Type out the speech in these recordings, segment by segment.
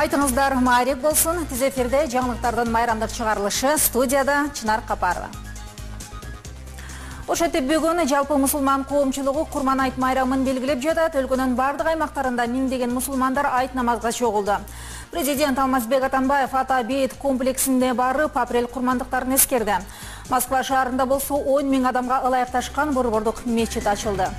Айтыңыздар майрек болсын. Тиз эфирде жаңылыктардын майрамдык чыгарылышы, студияда Чынар Капарова. Ошентип бүгүн жалпы мусулман коомчулугу Курман айт майрамын белгилеп жатат. Өлкөнүн бардык аймактарында миңдеген мусулмандар айт намазга чогулду. Президент Алмазбек Атамбаев Ата бейит комплексинде барып, апрель курмандыктарын эскерди. Москва шаарында болсо 10 000 адамга ылайыкташкан борбордук мечит ачылды.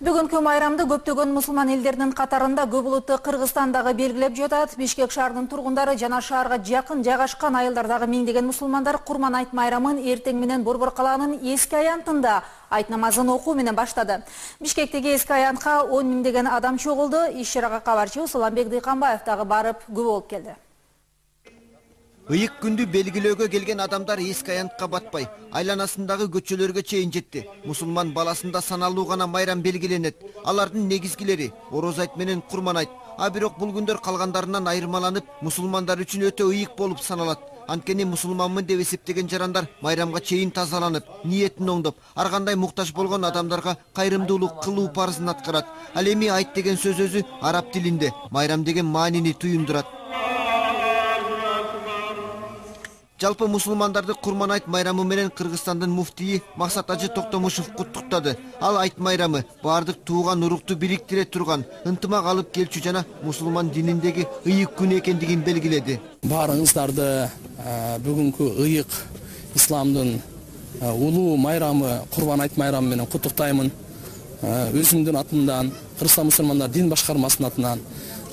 Бүгүнкү майрамды көптөгөн мусулман элдеринин катарында көп улуттуу Кыргызстандагы белгилеп жатат. Бишкек шаарынын тургундары жана шаарга жакын жайгашкан айылдардагы миңдеген мусулмандар Курман айт майрамын эртең менен Борбор калаанын эски аянтында айт намазын окуу менен баштады. Бишкектеги эски аянтка 10 миңдеген адам чогулду. Иш чарага кабарчы Суламбек Дыйканбаев дагы барып күбө болуп келди. Ыйык күндү белгилөөгө келген адамдар эски аянтка батпай, айланасындагы көчөлөргө чейин жетти. Мусулман баласында саналуу гана майрам белгиленет. Алардын негизгилери Ороз айт менен Курман айт. А бирок бул күндөр калгандарынан айырмаланып, мусулмандар үчүн өтө ыйык болуп саналат. Анткени мусулманмын деп эсептеген жарандар майрамга чейин тазаланып, ниетин оңдоп, ар кандай муктаж болгон адамдарга кайрымдуулук кылуу парызын аткарат. Ал эми айт деген сөз өзү араб тилинде майрам деген маанини туюндурат. Жалпы мусулмандарды Курман айт майрамы менен Кыргызстандын муфтийи Максат Ажы Токтомушев куттуктады. Ал айт майрамы бардык тууган урукту бириктире турган, ынтымак алып келчү жана мусулман дининдеги ыйык күн экендигин белгиледи. Баарыңыздарды бүгүнкү ыйык исламдын улуу майрамы Курман айт майрамы менен куттуктаймын. Өзүмдүн атымдан, Кыргызстан мусулмандар дин башкармасынын атынан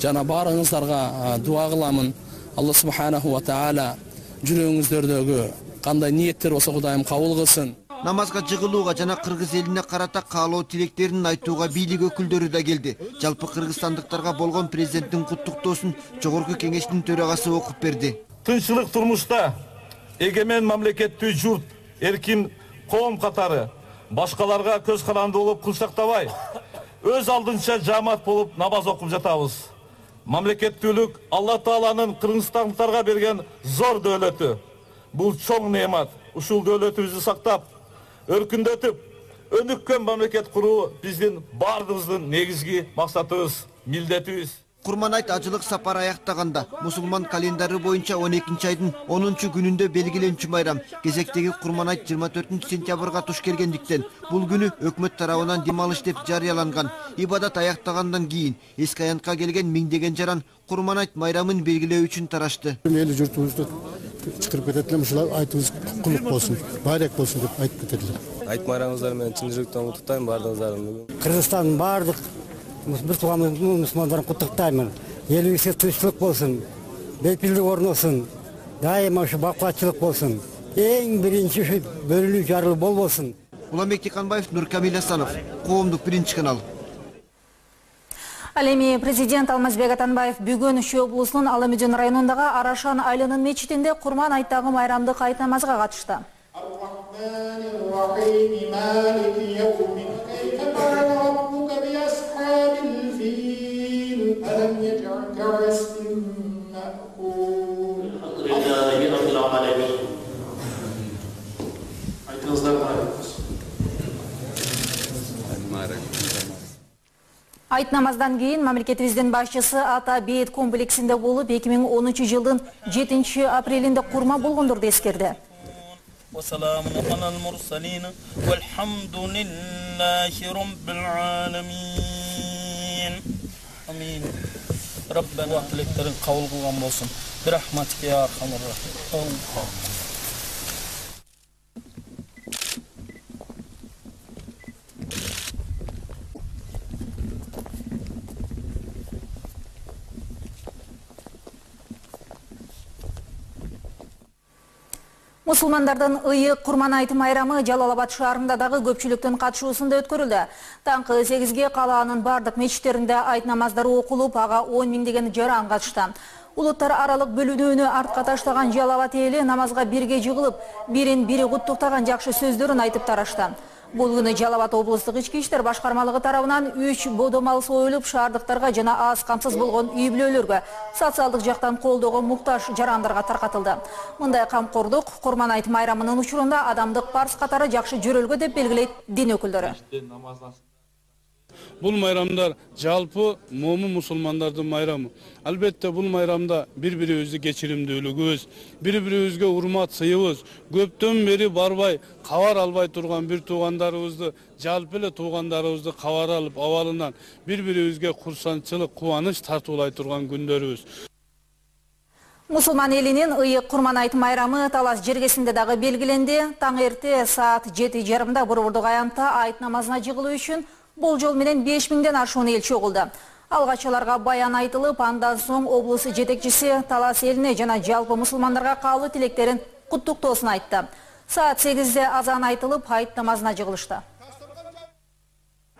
жана баарыңыздарга дуа кыламын. Алла субханаху ва таала жүрөгүңүздөрдөгү кандай ниеттер болсо Кудайым кабыл кылсын. Намазга жыгылууга жана кыргыз элине карата каалоо тилектерин айтууга бийлик өкүлдөрү да келди. Жалпы кыргызстандыктарга болгон президенттин куттуктоосун Жогорку Кеңештин төрагасы окуп берди. Тынччылык турмушта эгемен мамлекеттүү журт, эркин коом катары башкаларга көз каранды болуп кылчактабай, өз алдынча жамаат болуп намаз окуп жатабыз. Мамлекеттүүлүк Алла Тааланын кыргызстандыктарга берген зор дөөлөтү. Бул чоң неемат. Ушул дөөлөтүбүздү сактап, өркүндөтүп, өнүккөн мамлекет куруу биздин бардыгыбыздын негизги максатыбыз, милдетибиз. Курман айт ажылык сапар аяктаганда мусулман календары боюнча 12 айдын 10 күнүндө белгиленчү майрам. Кезектеги Курман айт 24 сентябрга туш келгендиктен бул күнү өкмөт тарабынан дем алыш деп жарыяланган. Ибадат аяктагандан кийин эски аянтка келген миңдеген жаран Курман айт майрамын белгилөө үчүн тарашты. Эли журтубузду чакырып кететилер, ушулар айтыбыз кулук болсун, байрек болсун деп айтып кететилер. Айт майрамыңыздар менен чын жүрөктөн куттуктайм баардыгыңыздарды бүгүн. Кыргызстандын бардык bir tuğan Müslümanların kutluktayım. Elbise tuşluk olsun, bekbillik ornosun, daima şu bakvatçılık olsun. En birinci şu bölülü jarılı bol olsun. Суламбек Дыйканбаев, Нуркамил Асанов, Коомдук биринчи канал. Ал эми президент Алмазбек Атамбаев бүгүн Шу облусунун Аламүдөн районундагы Арашан айылынын мечитинде Курман айттагы майрамдык айт намазга катышты. Айт намаздан кийин мамлекетибиздин башчысы Ата бейит комплексинде болуп 2010 жылдын 7 апрелинде курма болгондорду эскерди. وسلام على المرسلين والحمد لله رب العالمين آمين ربنا tileklerin kabul kılgan olsun برحمتك يا أرحم الراحمين. Мусулмандардын ыйык Курман айт майрамы Жалал-Абад шаарында дагы көпчүлүктүн катышуусунда өткөрүлдү. Таңкы 8-ге калаанын бардык мечиттеринде айт намаздары окулуп, ага 10 миңдеген жаран катышты. Улуттар аралык бөлүнүүнү артка таштаган Жалал-Абад эли намазга бирге жыгылып, бирин бири куттуктаган жакшы сөздөрүн айтып тарашты. Бул күнү Жалал-Абад облустук ички иштер башкармалыгы тарабынан 3 бодомал союлуп, шаардыктарга жана аз камсыз болгон үй бүлөлөргө, социалдык жактан колдоого муктаж жарандарга таркатылды. Мындай камкордук Курман айт майрамынын учурунда адамдык парыз катары жакшы жөрөлгө деп белгилейт дин өкүлдөрү. Бул майрамдар жалпы момун мусулмандардын майрамы. Албетте бул майрамда бири-бирибизди кечиримдүүлүгүбүз, бири-бирибизге урмат сыйыбыз, көптөн бери барбай, кабар албай турган бир туугандарыбызды, жалпы эле туугандарыбызды кабар алып, абалынан бири-бирибизге курсанчылык, кубаныч тартуулай турган күндөрүбүз. Мусулман элинин ыйык Курман айт майрамы Талас жергесинде дагы белгиленди. Таң эрте саат 7:30 Борбордук аянтта айт намазына жыгылуу үчүн болжол менен 5000ден ашуун эл чогулду. Алгач аларга баян айтылып, андан соң облус жетекчиси Талас элине жана жалпы мусулмандарга каалуу тилектерин куттуктоосун айтты. Саат 8:de азан айтылып, айт намазына жыгылышты.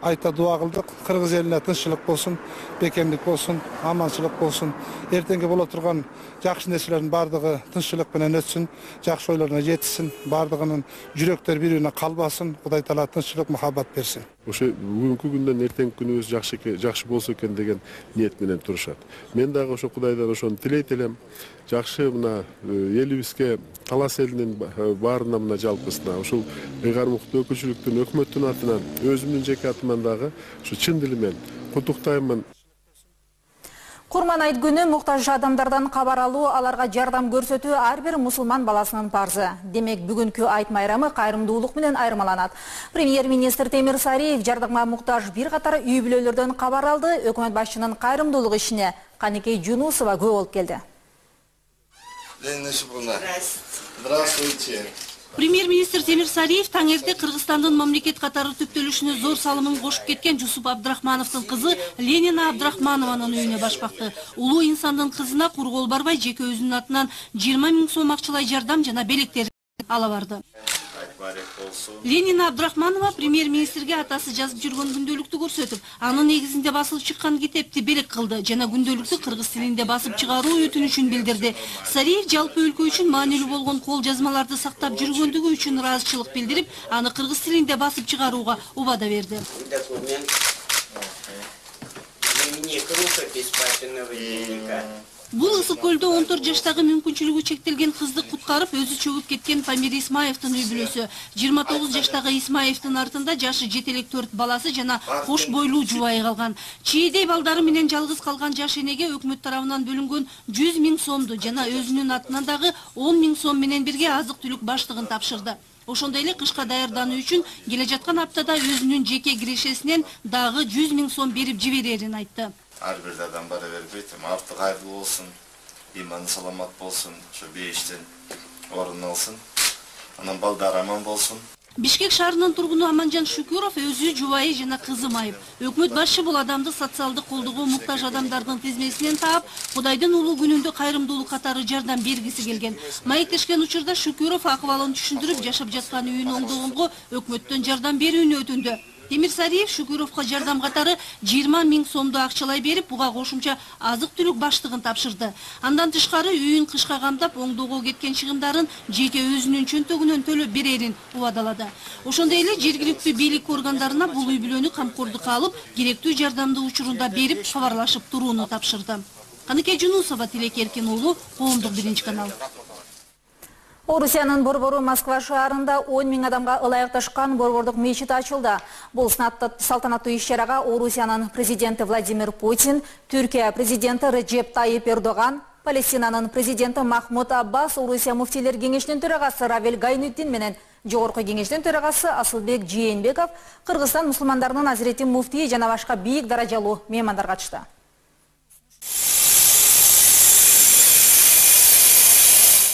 Ayta dua kıldık. Kırgız eline tınççılık olsun, bekenlik olsun, amançılık olsun. Ertengi bola turgan jakşı nesilerin bardığı tınççılık bilen ötsün, jakşı oylarına yetişsin, bardığının yürekler birbirine kalbasın, Kuday Taala tınççılık, muhabbat versin. Oşo bugünkü günden ertenki günübüz jakşı bolsa eken degen niyet menен turuşat. Men dagы oşo Kudaydan oşonu tileyt elem. Jakşı mına elibizge Talas elinin barına mına жалпысына ошол ыйгармыктуу өкүлчүлүктүн өкмөттүн атынан өзүмдүн жеке атыман дагы ошо чын дилимен куттуктаймын. Курман айт күнү муктаж адамдардан кабар алуу, аларга жардам көрсөтүү ар бир мусулман баласынын парзы. Демек, бүгүнкү айт майрамы кайрымдуулук менен айырмаланат. Премьер-министр Темир Сариев жардамга муктаж бир катар үй бүлөлөрдөн кабар алды. Өкмөт башчынын кайрымдуулук ишине Каникей Жунусова көө болуп келди. Здравствуйте. Премьер-министр Темир Сариев таң эрте Кыргызстандын мамлекет катары түптөлүшүнө зор салымын кошуп кеткен Жусуп Абдрахмановдун кызы Ленина Абдрахманованын үйүнө башпакты. Улуу инсандын кызына кургол барбай жеке өзүнүн атынан 20 000 сом акчалай жардам жана белектер ала барды. Ленина Абдрахманова премьер-министрге атасы жазып жүргөн күндөлүктү көрсөтүп, анын негизинде басылып чыккан китепти белек кылды жана күндөлүктү кыргыз тилинде басып чыгаруу өтүнүшүн билдирди. Сариев жалпы өлкө үчүн маанилүү болгон кол жазмаларды сактап жүргөндүгү үчүн ыраазычылык билдирип, аны кыргыз тилинде басып чыгарууга убада берди. Бул ысык көлдө 14 жаштагы мүмкүнчүлүгү чектелген кызды куткарып, өзү чөгүп кеткен Памир Исмаевдин үй бүлөсү. 29 жаштагы Исмаевдин артында жашы жетелек 4 баласы жана кош бойлуу жубайы калган. Чийдей балдары менен жалгыз калган жаш энеге өкмөт тарабынан бөлүнгөн 100 000 сомду жана өзүнүн атынан дагы 10 000 сом менен бирге азык-түлүк баштыгын тапшырды. Ошондой эле кышка даярдануу үчүн келе жаткан аптада өзүнүн жеке кирешесинен дагы 100 000 сом берип жиберерин айтты. Ар бир адам бара бербейт, арты кайрылуу болсун, иманы саламат болсун, ошо бейиштен орун алсын, анан балдар аман болсун. Бишкек шаарынын тургуну Аманжан Шүкүров өзү жубайы жана кызы майып. Өкмөт башчы бул адамды социалдык колдоого муктаж адамдардын тизмесинен таап, Кудайдын улуу күнүндө кайрымдуулук катары жардам бергиси келген. Маектешкен учурда Шүкүров акыбалын түшүндүрүп, жашап жаткан үйүн оңдогонго өкмөттөн жардам берүүнү өтүндү. Темир Сариев Шүкүровго жардам катары 20 000 сомду акчалай берип, буга кошумча азык-түлүк баштыгын тапшырды. Андан тышкары үйүн кышка камдап, оңдоого кеткен чыгымдарын жеке өзүнүн чөнтөгүнөн төлөп берерин убадалады. Ошондой эле жергиликтүү бийлик органдарына бул үй бүлөнү камкордукка алып, керектүү жардамды учурунда берип, кабарлашып турууну тапшырды. Каныкей Жунусова, Тилек Эркин уулу, Коомдук 1-канал. Орусиянын борбору Москва шаарында 10 000 адамга ылайыкташкан борбордук мечит ачылды. Бул салтанаттуу иш-чарага Орусиянын президенти Владимир Путин, Түркия президенти Реджеп Тайип Эрдоган, Палестинанын президенти Махмуд Аббас, Орусия муфтийлер кеңешинин төрагасы Равель Гайнутдин менен жогорку кеңештин төрагасы Асылбек Жээнбеков, Кыргызстан мусулмандарынын Азирети муфтии жана башка бийик даражалуу меймандар катышты.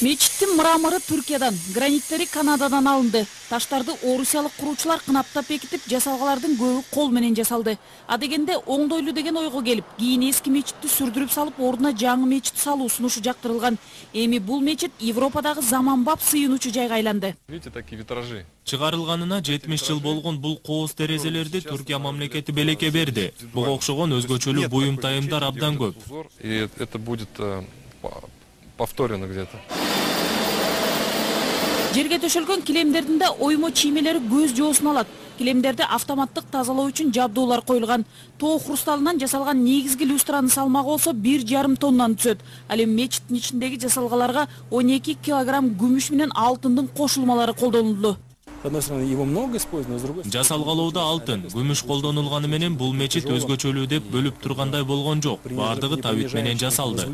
Мечиттин мрамору Түркиядан, граниттери Канададан алынды. Таштарды орусиялык куруучулар кынаптап бекитип, жасалгалардын көбү кол менен жасалды. Адегенде оңдойлуу деген ойго келип, кийин эски мечитти сүрдүрүп салып, ордуна жаңы мечит салуу сунушу жактырылган. Эми бул мечит Европадагы заманбап сыйынуучу жайга айланды. Видите, такие витражи. Чыгарылганына 70 жыл болгон бул кооз терезелерди Түркия мамлекети белекке берди. Буга окшогон өзгөчөлүү буюм тайымдар абдан көп. И это будет повторено где-то. Жерге төшөлгөн килемдердин да оймо чиймелери көз жоосун алат. Килемдерди автоматтык тазалоо үчүн жабдуулар коюлган. Тоо хрусталынан жасалган негизги люстранын салмагы болсо 1,5 тоннаны түзөт. Ал эми мечиттин ичиндеги жасалгаларга 12 килограмм күмүш менен алтындын кошулмалары колдонулду. С одной стороны, его много используют, но с другой стороны... Жасалгалоодо алтын, күмүш колдонулганы менен бул мечит өзгөчөлүү деп бөлүп тургандай болгон жок. Бардыгы тавит менен жасалды.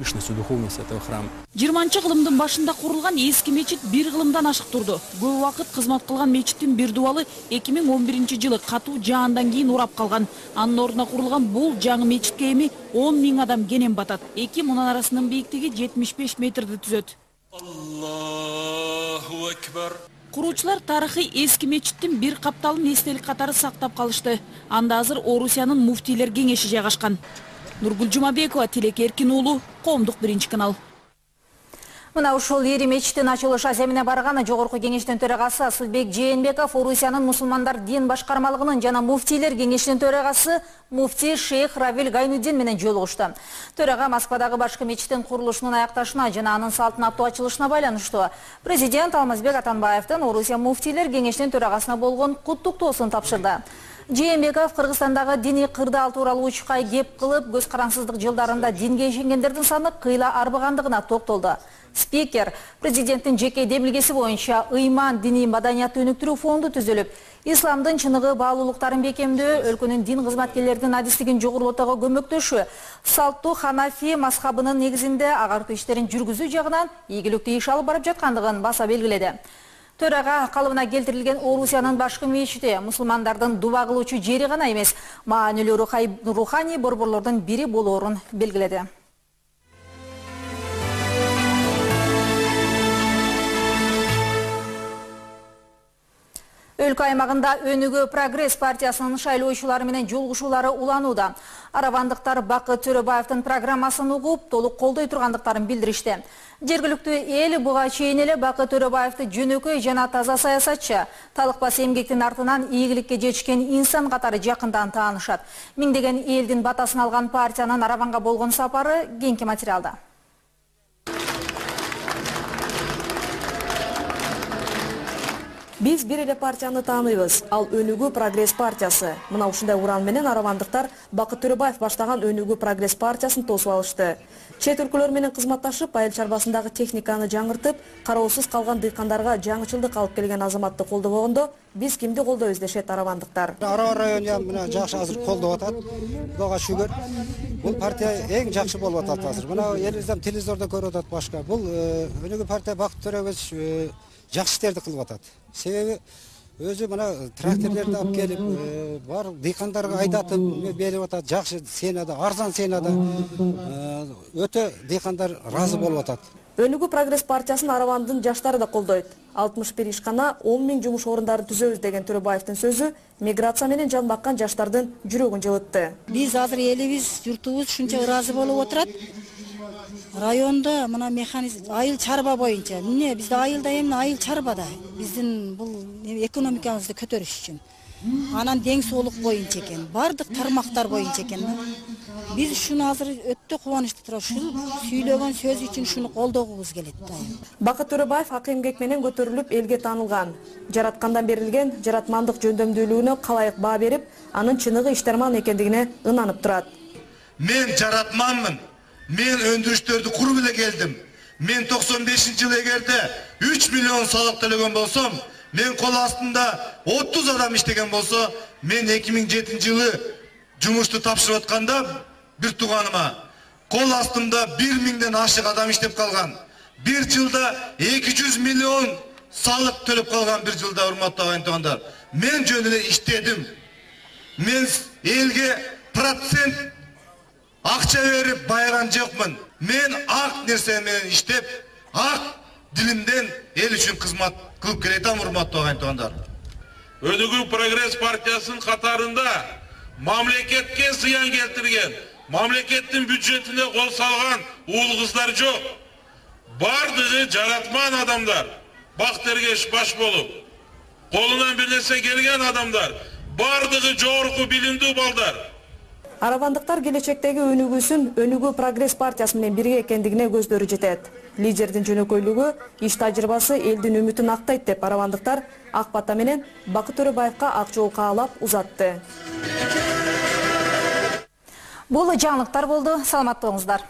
20 кылымдын башында курулган эски мечит 1 кылымдан ашык турду. Көп убакыт кызмат кылган мечиттин бир дубалы 2011-жылы катуу жаандан кийин урап калган. Анын ордуна курулган бул жаңы мечитке эми 10 000 адам кенен батат. Эки мунарасынын бийиктиги 75 метрди түзөт. Аллаху акбар. Куруучулар тарыхый эски мечиттин бир капталын эстелик катары сактап калышты. Анда азыр Орусиянын муфтийлер кеңеши жайгашкан. Нургүл Жумабекова, Тилек Эркин уулу, Коомдук 1-канал. Мына ушул ири мечиттин ачылыш аземине барган Жогорку кеңештин төрагасы Асылбек Жээнбеков Орусиянын мусулмандар дин башкармалыгынын жана муфтийлер кеңешинин төрагасы муфти Шейх Равил Гайнуддин менен жолугушту. Төрага Москвадагы башкы мечиттин курулушунун аякташына жана анын салтанаттуу ачылышына байланыштуу президент Алмазбек Атамбаевдин Орусия муфтийлер кеңешинин төрагасына болгон куттуктоосун тапшырды. Жээнбеков Кыргызстандагы диний кырдаал тууралуу учкай кеп кылып, көз караңсыздык жылдарында динге ишенгендердин саны кыйла арбыгандыгына токтолду. Спикер президенттин жеке демилгеси боюнча ыйман диний маданиятты өнүктүрүү фонду түзүлүп, исламдын чыныгы баалуулуктарын бекемдөө, өлкөнүн дин кызматкерлеринин адистигин жогорулатууга көмөктөшүү, салттуу ханафи мазхабынын негизинде агартуу иштерин жүргүзүү жагынан ийгиликтүү иш алып барып жаткандыгын баса белгиледи. Төрага калыбына келтирилген Орусиянын башкы мечити мусулмандардын дуба кылуучу жери гана эмес, маанилүү руханий борборлордун бири болоорун белгиледи. Өлкө аймагында Өнүгүү Прогресс партиясынын шайлоочулары менен жолугушуулары уланууда. Аравандыктар Бакыт Төрөбаевдин программасын угуп, толук колдой тургандыктарын билдиришти. Жергиликтүү эл буга чейин эле Бакыт Төрөбаевди жөнөкөй жана таза саясатчы, талыкпас эмгектин артынан ийгиликке жетишкен инсан катары жакындан таанышат. Миңдеген элдин батасын алган партиянын Араванга болгон сапары кийинки материалда. Биз бир эле партияны тааныйбыз, ал Өнүгүү Прогресс партиясы. Мына ушундай уран менен аравандыктар Бакыт Төрөбаев баштаган Өнүгүү Прогресс партиясын тосуп алышты. Чет өлкөлөр менен кызматташып, айыл чарбасындагы техниканы жаңыртып, кароосуз калган дыйкандарга жаңычылдык алып келген азаматты колдобогондо, биз кимди колдойбуз дешет аравандыктар. Арава району мына жакшы азыр колдоп атат. Буга шүгүр. Бул партия эң жакшы болуп атат азыр. Мына элибизден телевизордо көрүп атат башка. Бул Өнүгүү партия Бакыт Төрөбаев жакшы иштерди кылып атат. Себеби өзү мына тракторлорду алып келип, бар дыйкандарга айдатып берип атат. Жакшы сенада, арзан сенада өтө дыйкандар разы болуп атат. Өнүгүү Прогресс партиясын аравандын жаштары да колдойт. 61 ишкана 10 000 жумуш орундарын түзөбүз деген Төрөбаевдин сөзү миграция менен жан баккан жаштардын жүрөгүн жылытты. Биз азыр элибиз, журтубуз ушунча ыраазы болуп отурат. Районда мына механизм айыл чарба боюнча. Эмне бизде айылда эмне айыл чарбада. Биздин бул экономикабызды көтөрүш үчүн. Анан дең соолук боюнча экен, бардык тармактар боюнча экен. Биз ушуну азыр өтө кубанычтуу турат. Ушул сүйлөгөн сөз үчүн шуну колдогубуз келет. Бакыт Төрөбаев ак эмгек менен көтөрүлүп элге таанылган. Жараткандан берилген жаратмандык жөндөмдүүлүгүнө калайык баа берип, анын чыныгы иштерман экендигине ынанып турат. Мен жаратманмын. Мен өндүрүштөрдү куруп эле келдим. Мен 95-жылы эгерде 3 миллион салык төлөгөн болсом, мен кол астында 30 адам иштеген болсо, мен 2007-жылы жумушту тапшырып атканда бир тууганыма кол астымда 1000ден ашык адам иштеп калган. Бир жылда 200 миллион салык төлөп калган бир жылда, урматтуу агайын туугандар. Мен жөн эле иштедим. Мен элге процент акча берип байыган жокмун. Мен ак нерсе менен иштеп, ак дилимден эл үчүн кызмат кылып келетем, урматтуу агайын туугандар. Өнүгүү Прогресс партиясынын катарында мамлекетке зыян келтирген, мамлекеттин бюджетине кол салган уул кыздар жок. Бардыгы жаратман адамдар, бактергеш баш болуп, колунан бир нерсе келген адамдар, бардыгы жогорку билимдүү балдар. Аравандыктар келечектеги өнүгүүсүн Өнүгүү Прогресс партиясы менен бирге экендигине көздөрү жетет. Лидердин жөнөкөйлүгү, иш тажрыйбасы элдин үмүтүн актайт деп аравандыктар ак бата менен Бакыт Төрөбаевка ак жол каалап узатты. Бул жаңылыктар болду. Саламаттыгыңыздар.